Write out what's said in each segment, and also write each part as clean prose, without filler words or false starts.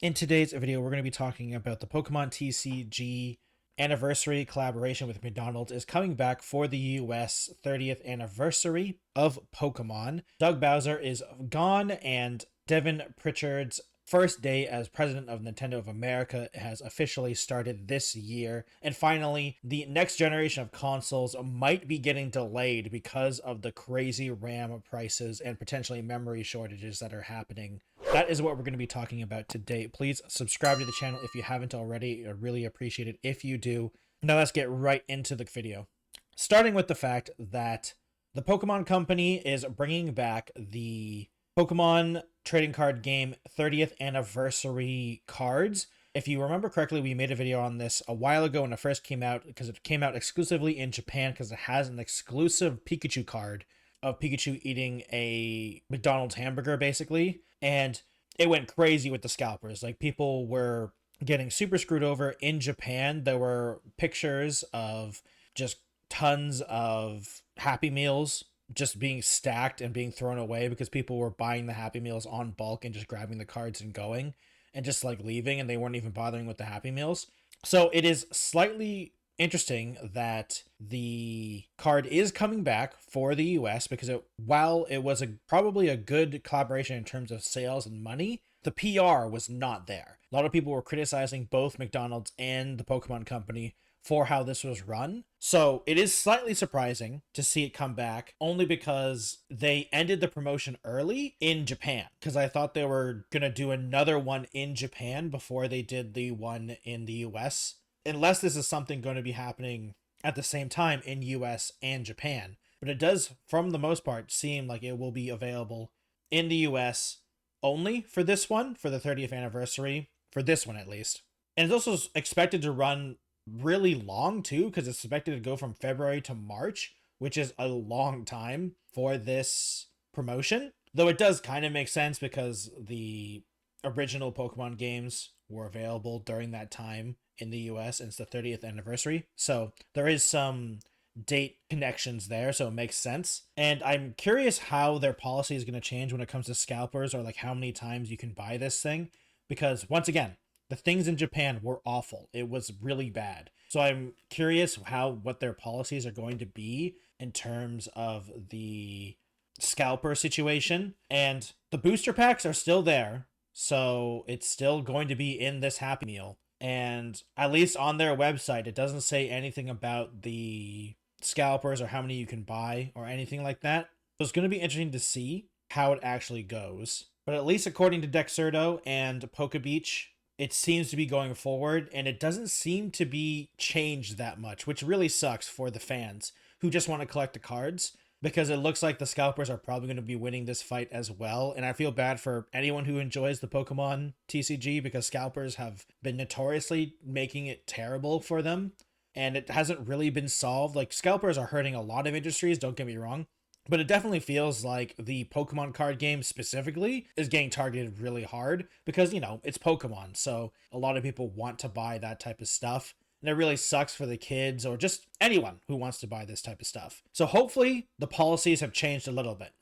In today's video, we're going to be talking about the Pokemon TCG anniversary collaboration with McDonald's is coming back for the US 30th anniversary of Pokemon. Doug Bowser is gone, and Devin Pritchard's first day as president of Nintendo of America has officially started this year. And finally, the next generation of consoles might be getting delayed because of the crazy RAM prices and potentially memory shortages that are happening. That is what we're going to be talking about today. Please subscribe to the channel if you haven't already. I'd really appreciate it if you do. Now let's get right into the video. Starting with the fact that the Pokemon Company is bringing back the Pokemon trading card game 30th anniversary cards. If you remember correctly, we made a video on this a while ago when it first came out, because it came out exclusively in Japan because it has an exclusive Pikachu card of Pikachu eating a McDonald's hamburger, basically. And it went crazy with the scalpers. Like, people were getting super screwed over in Japan. There were pictures of just tons of Happy Meals just being stacked and being thrown away because people were buying the Happy Meals on bulk and just grabbing the cards and going and just like leaving, and they weren't even bothering with the Happy Meals. So it is slightly interesting that the card is coming back for the US because while it was probably a good collaboration in terms of sales and money, the PR was not there. A lot of people were criticizing both McDonald's and the Pokemon Company for how this was run. So it is slightly surprising to see it come back, only because they ended the promotion early in Japan, because I thought they were going to do another one in Japan before they did the one in the US, unless this is something going to be happening at the same time in US and Japan. But it does, from the most part, seem like it will be available in the US only for this one, for the 30th anniversary, for this one at least. And it's also expected to run really long too, because it's expected to go from February to March, which is a long time for this promotion. Though it does kind of make sense because the original Pokemon games were available during that time in the US, and it's the 30th anniversary. So there is some date connections there, so it makes sense. And I'm curious how their policy is going to change when it comes to scalpers, or like how many times you can buy this thing, because once again, the things in Japan were awful. It was really bad. So I'm curious what their policies are going to be in terms of the scalper situation. And the booster packs are still there, so it's still going to be in this Happy Meal. And at least on their website, it doesn't say anything about the scalpers or how many you can buy or anything like that. So it's going to be interesting to see how it actually goes. But at least according to Dexerto and PokeBeach, it seems to be going forward, and it doesn't seem to be changed that much, which really sucks for the fans who just want to collect the cards, because it looks like the scalpers are probably going to be winning this fight as well. And I feel bad for anyone who enjoys the Pokemon TCG, because scalpers have been notoriously making it terrible for them, and it hasn't really been solved. Like, scalpers are hurting a lot of industries, don't get me wrong, but it definitely feels like the Pokemon card game specifically is getting targeted really hard because, it's Pokemon. So a lot of people want to buy that type of stuff. And it really sucks for the kids or just anyone who wants to buy this type of stuff. So hopefully the policies have changed a little bit.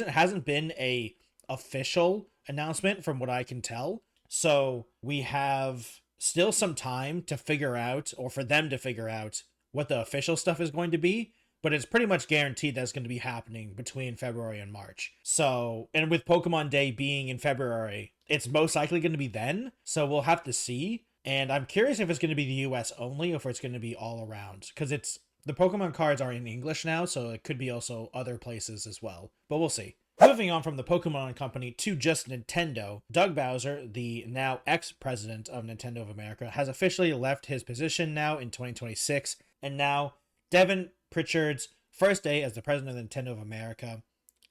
Hasn't been a official announcement from what I can tell. So we have still some time to figure out, or for them to figure out, what the official stuff is going to be. But it's pretty much guaranteed that's going to be happening between February and March. So, and with Pokemon Day being in February, it's most likely going to be then. So we'll have to see. And I'm curious if it's going to be the US only, or if it's going to be all around. Because the Pokemon cards are in English now, so it could be also other places as well. But we'll see. Moving on from the Pokemon Company to just Nintendo, Doug Bowser, the now ex-president of Nintendo of America, has officially left his position now in 2026. And now Devin Pritchard's first day as the president of Nintendo of America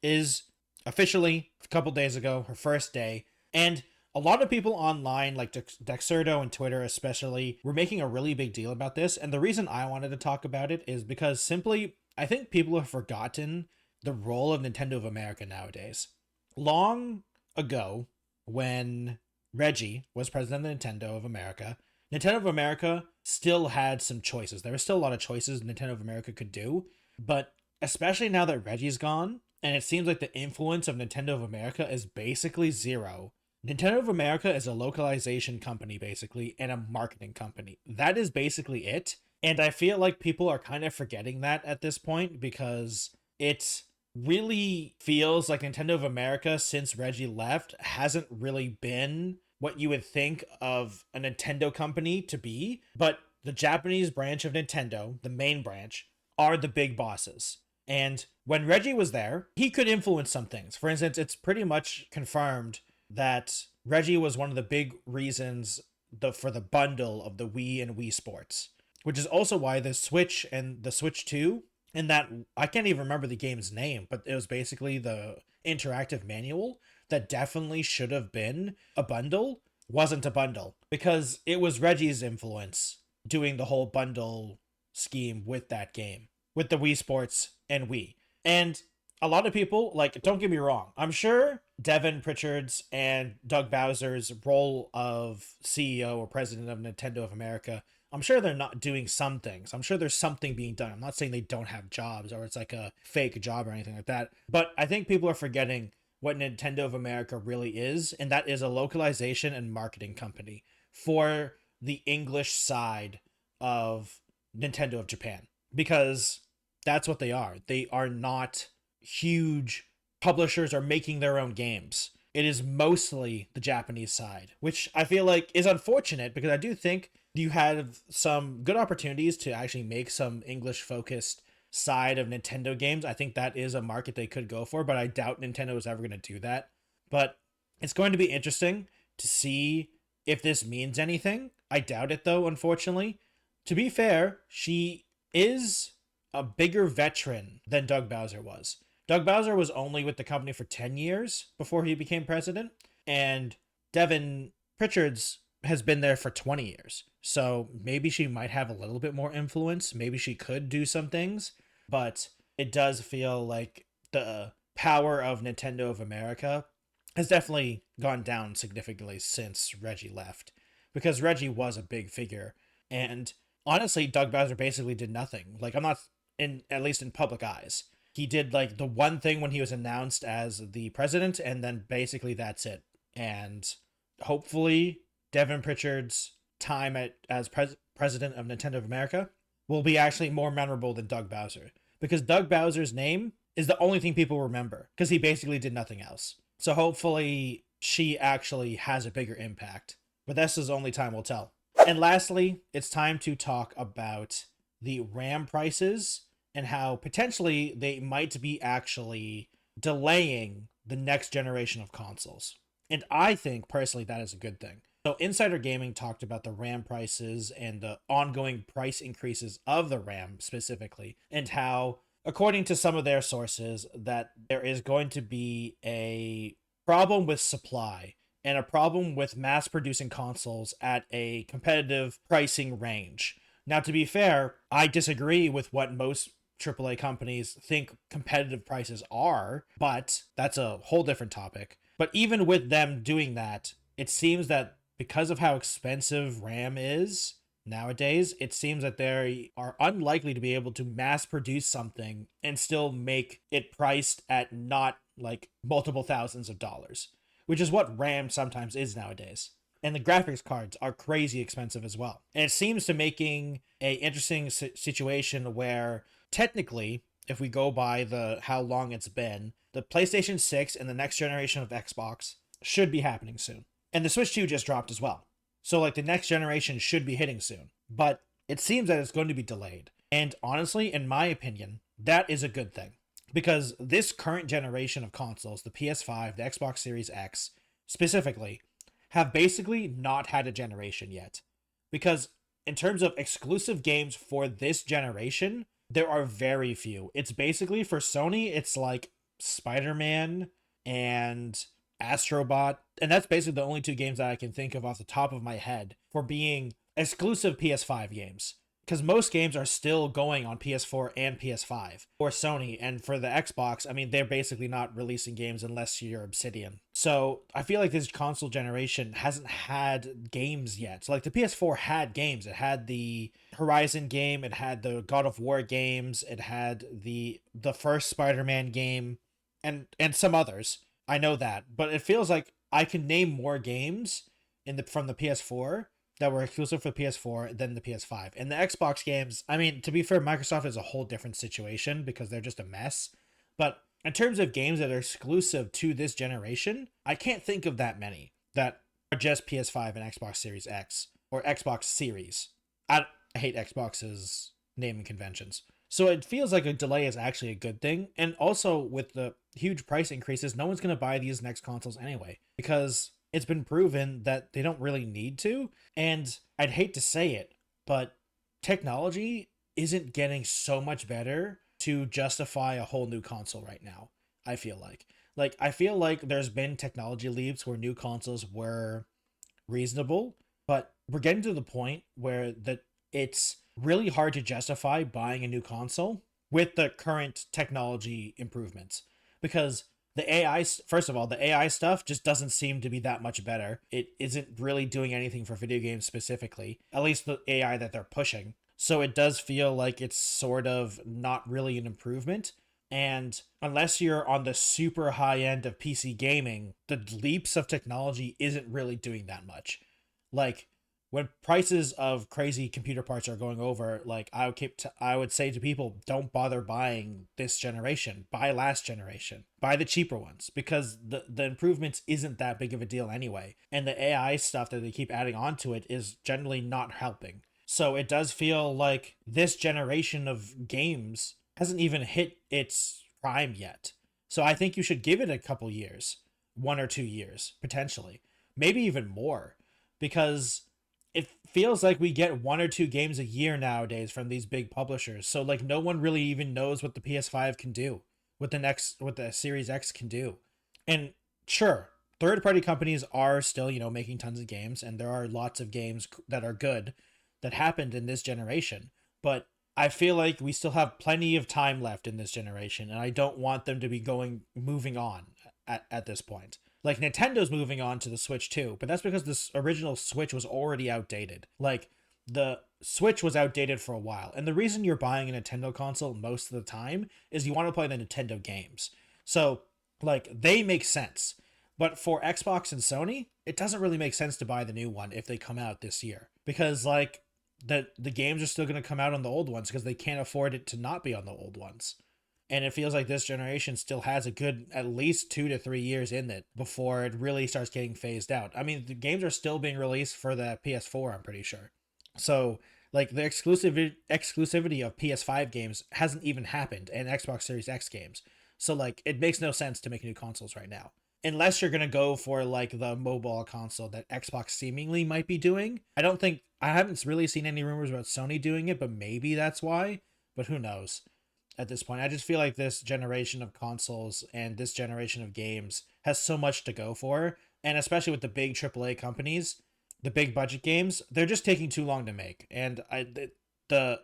is officially a couple days ago, her first day. And a lot of people online, like Dexerto and Twitter especially, were making a really big deal about this. And the reason I wanted to talk about it is because simply, I think people have forgotten the role of Nintendo of America nowadays. Long ago, when Reggie was president of Nintendo of America, Nintendo of America still had some choices. There were still a lot of choices Nintendo of America could do, but especially now that Reggie's gone, and it seems like the influence of Nintendo of America is basically zero, Nintendo of America is a localization company, basically, and a marketing company. That is basically it. And I feel like people are kind of forgetting that at this point because it really feels like Nintendo of America, since Reggie left, hasn't really been what you would think of a Nintendo company to be. But the Japanese branch of Nintendo, the main branch, are the big bosses. And when Reggie was there, he could influence some things. For instance, it's pretty much confirmed that Reggie was one of the big reasons for the bundle of the Wii and Wii Sports, which is also why the Switch and the Switch 2, and that I can't even remember the game's name, but it was basically the interactive manual that definitely should have been a bundle, wasn't a bundle because it was Reggie's influence doing the whole bundle scheme with that game, with the Wii Sports and Wii. And a lot of people, like, don't get me wrong, I'm sure Devin Pritchard's and Doug Bowser's role of CEO or president of Nintendo of America, I'm sure they're not doing some things. I'm sure there's something being done. I'm not saying they don't have jobs or it's like a fake job or anything like that. But I think people are forgetting what Nintendo of America really is, and that is a localization and marketing company for the English side of Nintendo of Japan. Because that's what they are. They are not huge publishers are making their own games. It is mostly the Japanese side, which I feel like is unfortunate because I do think you have some good opportunities to actually make some English focused side of Nintendo games. I think that is a market they could go for, but I doubt Nintendo is ever going to do that. But it's going to be interesting to see if this means anything. I doubt it though, unfortunately. To be fair, she is a bigger veteran than Doug Bowser was. Doug Bowser was only with the company for 10 years before he became president, and Devin Pritchard's has been there for 20 years. So maybe she might have a little bit more influence. Maybe she could do some things, but it does feel like the power of Nintendo of America has definitely gone down significantly since Reggie left, because Reggie was a big figure. And honestly, Doug Bowser basically did nothing. Like, I'm not at least in public eyes. He did like the one thing when he was announced as the president, and then basically that's it. And hopefully Devin Pritchard's time as president of Nintendo of America will be actually more memorable than Doug Bowser, because Doug Bowser's name is the only thing people remember because he basically did nothing else. So hopefully she actually has a bigger impact, but this is only time will tell. And lastly, it's time to talk about the RAM prices and how potentially they might be actually delaying the next generation of consoles. And I think personally that is a good thing. So Insider Gaming talked about the RAM prices and the ongoing price increases of the RAM specifically, and how, according to some of their sources, that there is going to be a problem with supply and a problem with mass producing consoles at a competitive pricing range. Now, to be fair, I disagree with what most AAA companies think competitive prices are, but that's a whole different topic. But even with them doing that, it seems that because of how expensive RAM is nowadays, it seems that they are unlikely to be able to mass produce something and still make it priced at not like multiple thousands of dollars, which is what RAM sometimes is nowadays. And the graphics cards are crazy expensive as well. And it seems to making a interesting situation where technically, if we go by the how long it's been, the PlayStation 6 and the next generation of Xbox should be happening soon. And the Switch 2 just dropped as well. So like the next generation should be hitting soon. But it seems that it's going to be delayed. And honestly, in my opinion, that is a good thing. Because this current generation of consoles, the PS5, the Xbox Series X specifically, have basically not had a generation yet. Because in terms of exclusive games for this generation, there are very few. It's basically, for Sony, it's like Spider-Man and Astrobot, and that's basically the only two games that I can think of off the top of my head for being exclusive PS5 games. Because most games are still going on PS4 and PS5 for Sony, and for the Xbox, I mean, they're basically not releasing games unless you're Obsidian. So I feel like this console generation hasn't had games yet. So like the PS4 had games. It had the Horizon game, it had the God of War games, it had the first Spider-Man game, and some others. I know that, but it feels like I can name more games from the PS4 that were exclusive for PS4 than the PS5. And the Xbox games, I mean, to be fair, Microsoft is a whole different situation because they're just a mess. But in terms of games that are exclusive to this generation, I can't think of that many that are just PS5 and Xbox Series X or Xbox Series. I hate Xbox's naming conventions. So it feels like a delay is actually a good thing. And also with the huge price increases, no one's going to buy these next consoles anyway because it's been proven that they don't really need to. And I'd hate to say it, but technology isn't getting so much better to justify a whole new console right now. I feel like. I feel like there's been technology leaps where new consoles were reasonable, but we're getting to the point where it's really hard to justify buying a new console with the current technology improvements because the AI, first of all, the AI stuff just doesn't seem to be that much better. It isn't really doing anything for video games specifically, at least the AI that they're pushing. So it does feel like it's sort of not really an improvement. And unless you're on the super high end of PC gaming, the leaps of technology isn't really doing that much. Like when prices of crazy computer parts are going over, like I would say to people, don't bother buying this generation. Buy last generation. Buy the cheaper ones because the improvements isn't that big of a deal anyway. And the AI stuff that they keep adding onto it is generally not helping. So it does feel like this generation of games hasn't even hit its prime yet. So I think you should give it a couple years, 1 or 2 years, potentially. Maybe even more. Because it feels like we get 1 or 2 games a year nowadays from these big publishers. So like no one really even knows what the PS5 can do, what the Series X can do. And sure, third-party companies are still, making tons of games, and there are lots of games that are good that happened in this generation. But I feel like we still have plenty of time left in this generation, and I don't want them to be moving on at this point. Like Nintendo's moving on to the Switch too, but that's because this original Switch was already outdated. Like the Switch was outdated for a while, and the reason you're buying a Nintendo console most of the time is you want to play the Nintendo games. So like they make sense. But for Xbox and Sony, it doesn't really make sense to buy the new one if they come out this year because like the games are still going to come out on the old ones because they can't afford it to not be on the old ones. And it feels like this generation still has a good at least 2 to 3 years in it before it really starts getting phased out. I mean, the games are still being released for the PS4, I'm pretty sure. So, like, the exclusivity of PS5 games hasn't even happened, and Xbox Series X games. So, like, it makes no sense to make new consoles right now. Unless you're going to go for, like, the mobile console that Xbox seemingly might be doing. I haven't really seen any rumors about Sony doing it, but maybe that's why. But who knows? At this point, I just feel like this generation of consoles and this generation of games has so much to go for, and especially with the big AAA companies, the big budget games, they're just taking too long to make, and the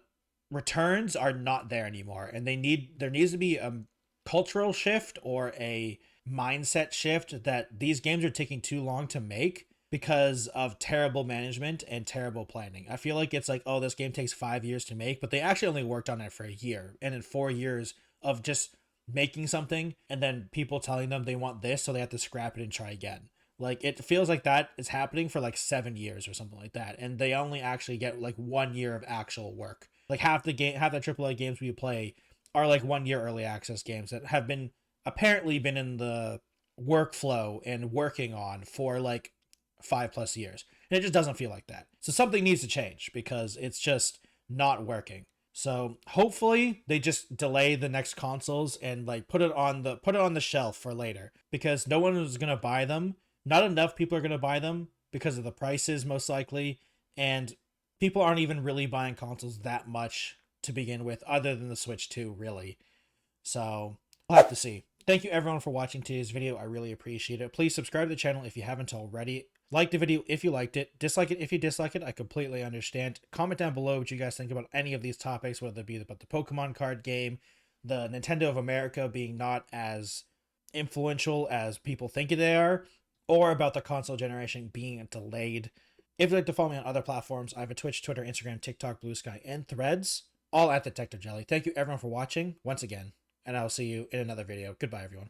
returns are not there anymore, and there needs to be a cultural shift or a mindset shift that these games are taking too long to make because of terrible management and terrible planning. I feel like it's like, oh, this game takes 5 years to make, but they actually only worked on it for a year. And in 4 years of just making something and then people telling them they want this, so they have to scrap it and try again. Like it feels like that is happening for like 7 years or something like that. And they only actually get like 1 year of actual work. Like half the AAA games we play are like 1 year early access games that have apparently been in the workflow and working on for like 5+ years, and it just doesn't feel like that. So something needs to change because it's just not working. So hopefully they just delay the next consoles and like put it on the shelf for later because no one is going to buy them. Not enough people are going to buy them because of the prices most likely, and people aren't even really buying consoles that much to begin with other than the Switch 2 really. So we'll have to see. Thank you everyone for watching today's video. I really appreciate it. Please subscribe to the channel if you haven't already. Like the video if you liked it. Dislike it if you dislike it. I completely understand. Comment down below what you guys think about any of these topics, whether it be about the Pokemon card game, the Nintendo of America being not as influential as people think they are, or about the console generation being delayed. If you'd like to follow me on other platforms, I have a Twitch, Twitter, Instagram, TikTok, Blue Sky, and Threads, all at Detective Jelly. Thank you everyone for watching once again, and I'll see you in another video. Goodbye, everyone.